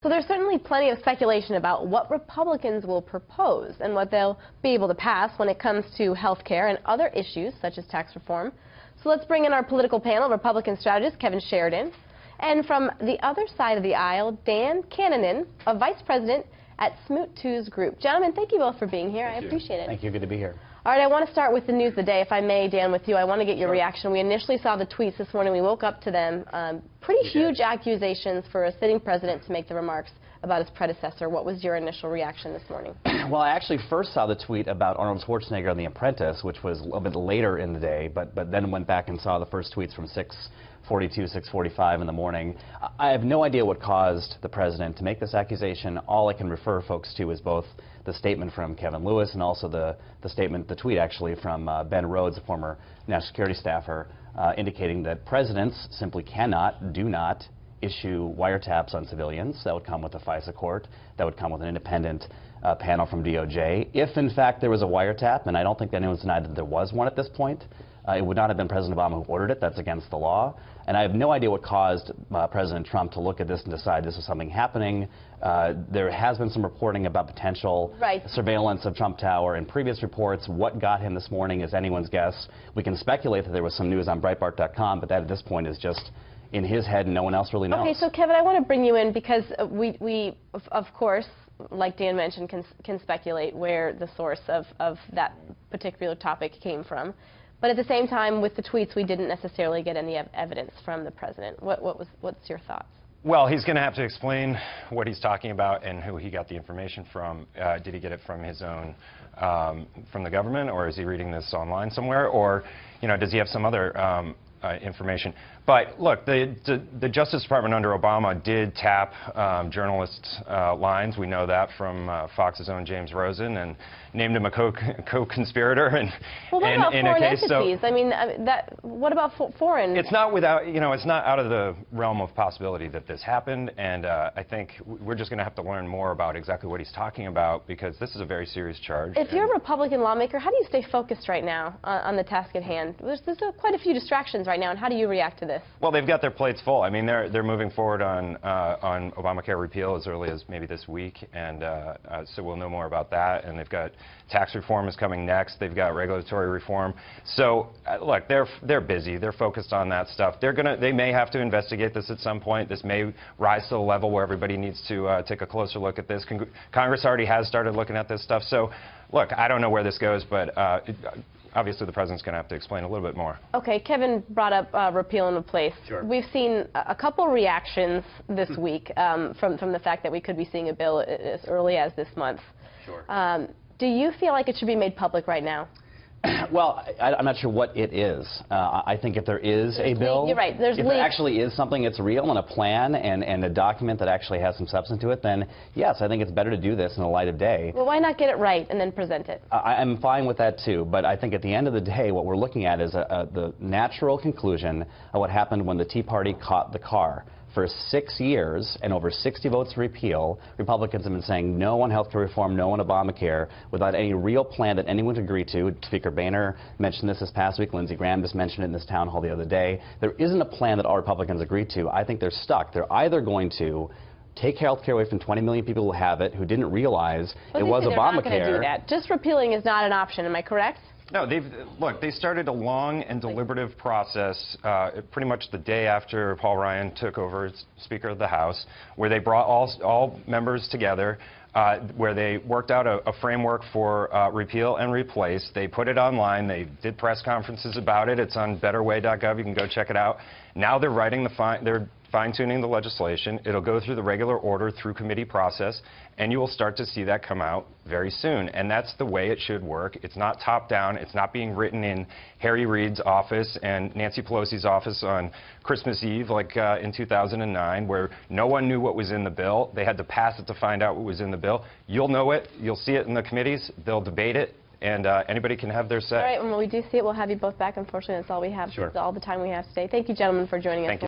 So there's certainly plenty of speculation about what Republicans will propose and what they'll be able to pass when it comes to health care and other issues such as tax reform. So let's bring in our political panel, Republican strategist Kevin Sheridan, and from the other side of the aisle, Dan Cannonen, a vice president at Smoot 2's group. Gentlemen, thank you both for being here. I appreciate it. Thank you. Good to be here. All right, I want to start with the news of the day, if I may, Dan, with you. I want to get your reaction. We initially saw the tweets this morning. We woke up to them. Pretty huge accusations for a sitting president to make the remarks about his predecessor. What was your initial reaction this morning? Well, I actually first saw the tweet about Arnold Schwarzenegger on The Apprentice, which was a little bit later in the day, but then went back and saw the first tweets from 6:42, 6:45 in the morning. I have no idea what caused the president to make this accusation. All I can refer folks to is both the statement from Kevin Lewis and also the tweet actually from Ben Rhodes, a former national security staffer, indicating that presidents simply do not issue wiretaps on civilians. That would come with a FISA court. That would come with an independent panel from DOJ. If, in fact, there was a wiretap, and I don't think anyone's denied that there was one at this point, it would not have been President Obama who ordered it. That's against the law. And I have no idea what caused President Trump to look at this and decide this is something happening. There has been some reporting about potential surveillance of Trump Tower in previous reports. What got him this morning is anyone's guess. We can speculate that there was some news on Breitbart.com, but that at this point is just in his head and no one else really knows. Okay, so Kevin, I want to bring you in because we of course, like Dan mentioned, can speculate where the source of that particular topic came from. But at the same time, with the tweets, we didn't necessarily get any evidence from the president. What's your thoughts? Well, he's going to have to explain what he's talking about and who he got the information from. Did he get it from his own, from the government, or is he reading this online somewhere, or, you know, does he have some other information? But look, the Justice Department under Obama did tap journalists' lines. We know that from Fox's own James Rosen, and named him a co-conspirator in a case. Entities? I mean, what about foreign? It's not without, you know, it's not out of the realm of possibility that this happened, and I think we're just going to have to learn more about exactly what he's talking about, because this is a very serious charge. If you're a Republican lawmaker, how do you stay focused right now on the task at hand? There's quite a few distractions right now, and how do you react to this? Well, they've got their plates full. I mean, they're moving forward on Obamacare repeal as early as maybe this week, and so we'll know more about that. And they've got tax reform is coming next. They've got regulatory reform. So look, they're busy. They're focused on that stuff. They may have to investigate this at some point. This may rise to the level where everybody needs to take a closer look at this. Congress already has started looking at this stuff. So look, I don't know where this goes, but obviously the president's going to have to explain a little bit more. Okay, Kevin brought up repeal and replace. Sure. We've seen a couple reactions this week from the fact that we could be seeing a bill as early as this month. Sure. Do you feel like it should be made public right now? Well, I'm not sure what it is. I think if there is a bill, you're right, if there actually is something that's real and a plan and a document that actually has some substance to it, then yes, I think it's better to do this in the light of day. Well, why not get it right and then present it? I'm fine with that too, but I think at the end of the day, what we're looking at is the natural conclusion of what happened when the Tea Party caught the car. For 6 years and over 60 votes to repeal, Republicans have been saying no on health care reform, no on Obamacare, without any real plan that anyone would agree to. Speaker Boehner mentioned this past week. Lindsey Graham just mentioned it in this town hall the other day. There isn't a plan that all Republicans agree to. I think they're stuck. They're either going to take health care away from 20 million people who have it, who didn't realize it was Obamacare. They're not going to do that. Just repealing is not an option. Am I correct? No, they started a long and deliberative process pretty much the day after Paul Ryan took over as Speaker of the House, where they brought all members together, where they worked out a framework for repeal and replace. They put it online. They did press conferences about it. It's on betterway.gov. You can go check it out. Now they're writing they're fine-tuning the legislation. It'll go through the regular order through committee process, and you will start to see that come out very soon. And that's the way it should work. It's not top-down. It's not being written in Harry Reid's office and Nancy Pelosi's office on Christmas Eve, like in 2009, where no one knew what was in the bill. They had to pass it to find out what was in the bill. You'll know it. You'll see it in the committees. They'll debate it. And anybody can have their say. All right, when we do see it, we'll have you both back. Unfortunately, that's all we have. Sure. That's all the time we have today. Thank you, gentlemen, for joining us.